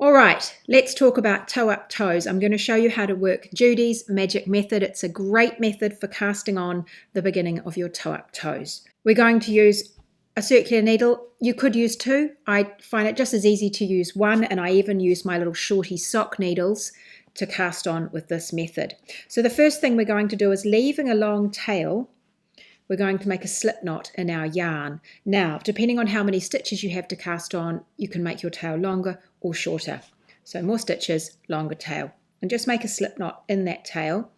All right, let's talk about toe up toes. I'm going to show you how to work Judy's magic method. It's a great method for casting on the beginning of your toe up toes. We're going to use a circular needle. You could use two. I find it just as easy to use one, and I even use my little shorty sock needles to cast on with this method. So the first thing we're going to do is, leaving a long tail, we're going to make a slip knot in our yarn. Now, depending on how many stitches you have to cast on, you can make your tail longer or shorter. So more stitches, longer tail. And just make a slip knot in that tail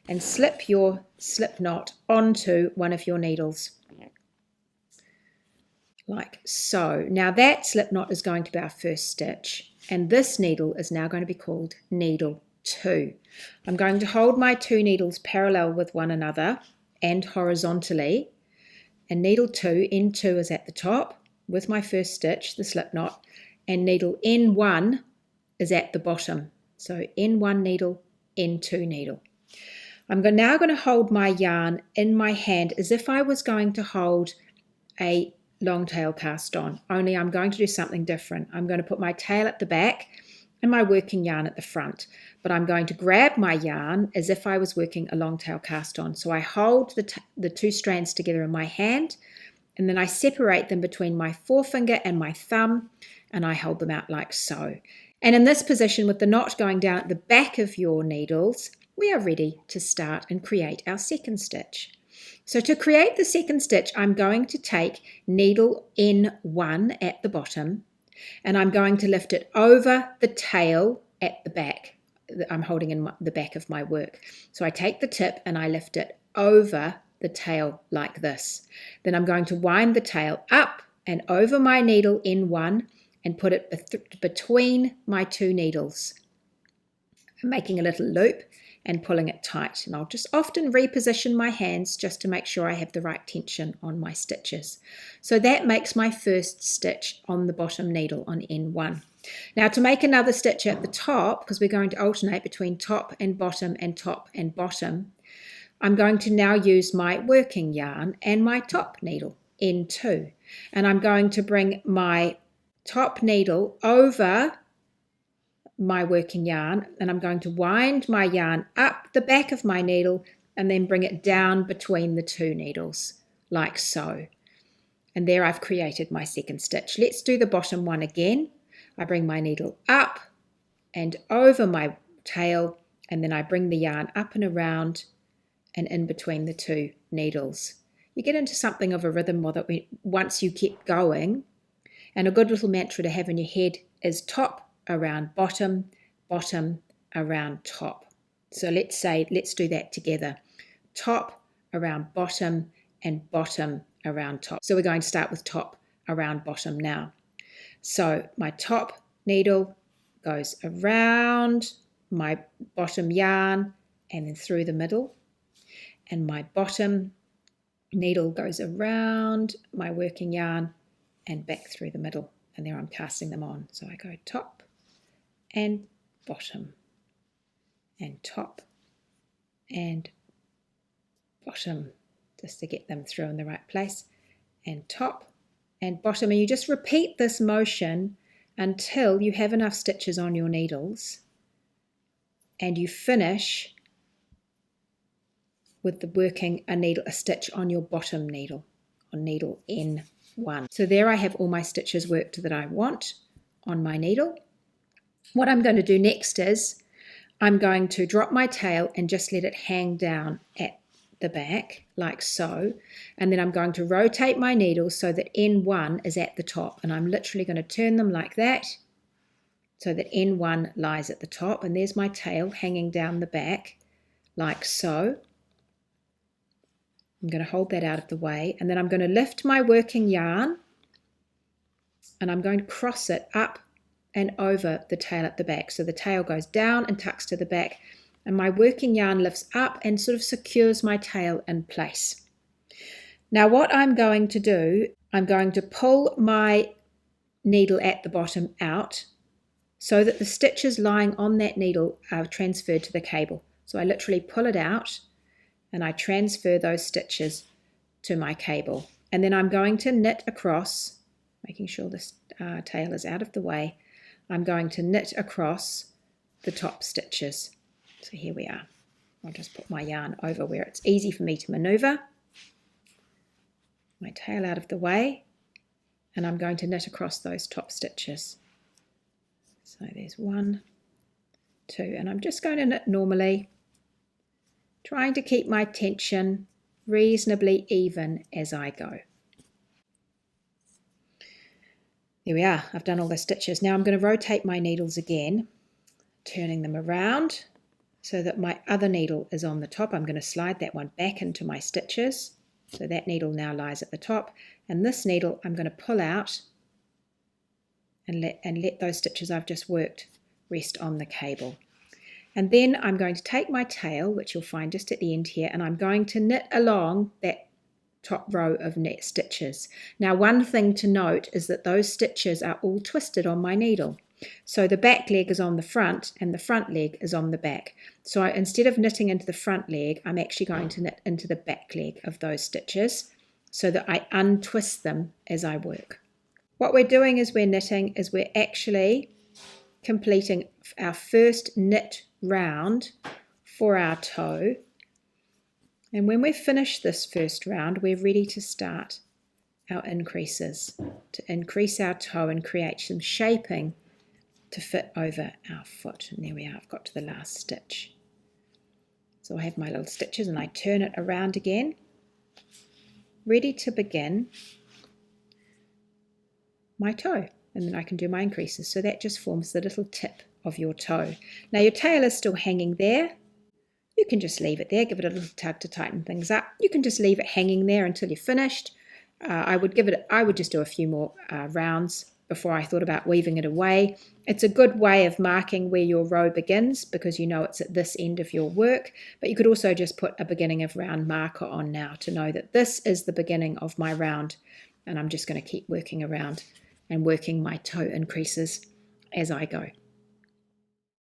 and slip your slip knot onto one of your needles, like so. Now that slip knot is going to be our first stitch, and this needle is now going to be called needle 2. I'm going to hold my two needles parallel with one another and horizontally, and needle 2, N2 is at the top with my first stitch, the slip knot, and needle N1 is at the bottom. So N1 needle, N2 needle. I'm now going to hold my yarn in my hand as if I was going to hold a long tail cast on, only I'm going to do something different. I'm going to put my tail at the back and my working yarn at the front, but I'm going to grab my yarn as if I was working a long tail cast on. So I hold the two strands together in my hand, and then I separate them between my forefinger and my thumb, and I hold them out like so. And in this position, with the knot going down at the back of your needles, we are ready to start and create our second stitch. So to create the second stitch, I'm going to take needle N1 at the bottom, and I'm going to lift it over the tail at the back. I'm holding in the back of my work. So I take the tip and I lift it over the tail like this. Then I'm going to wind the tail up and over my needle N1 and put it between my two needles. I'm making a little loop and pulling it tight, and I'll just often reposition my hands just to make sure I have the right tension on my stitches. So that makes my first stitch on the bottom needle on N1. Now to make another stitch at the top, because we're going to alternate between top and bottom and top and bottom, I'm going to now use my working yarn and my top needle, N2, and I'm going to bring my top needle over my working yarn, and I'm going to wind my yarn up the back of my needle and then bring it down between the two needles like so. And there I've created my second stitch. Let's do the bottom one again. I bring my needle up and over my tail, and then I bring the yarn up and around and in between the two needles. You get into something of a rhythm once you keep going, and a good little mantra to have in your head is top around bottom, bottom around top. So let's do that together. Top around bottom and bottom around top. So we're going to start with top around bottom now. So my top needle goes around my bottom yarn and then through the middle, and my bottom needle goes around my working yarn and back through the middle, and there I'm casting them on. So I go top and bottom and top and bottom, just to get them through in the right place, and top and bottom, and you just repeat this motion until you have enough stitches on your needles and you finish with the working a stitch on your bottom needle, on needle N1. So there I have all my stitches worked that I want on my needle. What I'm going to do next is I'm going to drop my tail and just let it hang down at the back like so, and then I'm going to rotate my needles so that N1 is at the top, and I'm literally going to turn them like that so that N1 lies at the top, and there's my tail hanging down the back like so. I'm going to hold that out of the way, and then I'm going to lift my working yarn and I'm going to cross it up and over the tail at the back. So the tail goes down and tucks to the back, and my working yarn lifts up and sort of secures my tail in place. Now what I'm going to do, I'm going to pull my needle at the bottom out so that the stitches lying on that needle are transferred to the cable. So I literally pull it out and I transfer those stitches to my cable. And then I'm going to knit across, making sure this tail is out of the way. I'm going to knit across the top stitches. So here we are. I'll just put my yarn over where it's easy for me to maneuver. My tail out of the way, and I'm going to knit across those top stitches. So there's 1, 2, and I'm just going to knit normally, trying to keep my tension reasonably even as I go. There we are, I've done all the stitches. Now I'm going to rotate my needles again, turning them around so that my other needle is on the top. I'm going to slide that one back into my stitches. So that needle now lies at the top, and this needle I'm going to pull out and let those stitches I've just worked rest on the cable. And then I'm going to take my tail, which you'll find just at the end here, and I'm going to knit along that top row of net stitches. Now, one thing to note is that those stitches are all twisted on my needle. So the back leg is on the front and the front leg is on the back. So instead of knitting into the front leg, I'm actually going to knit into the back leg of those stitches so that I untwist them as I work. What we're doing as we're knitting is we're actually completing our first knit round for our toe. And when we've finished this first round, we're ready to start our increases, to increase our toe and create some shaping to fit over our foot. And there we are, I've got to the last stitch. So I have my little stitches and I turn it around again, ready to begin my toe. And then I can do my increases. So that just forms the little tip of your toe. Now your tail is still hanging there. You can just leave it there, give it a little tug to tighten things up. You can just leave it hanging there until you're finished. I would just do a few more rounds before I thought about weaving it away. It's a good way of marking where your row begins because you know it's at this end of your work, but you could also just put a beginning of round marker on now to know that this is the beginning of my round, and I'm just going to keep working around and working my toe increases as I go.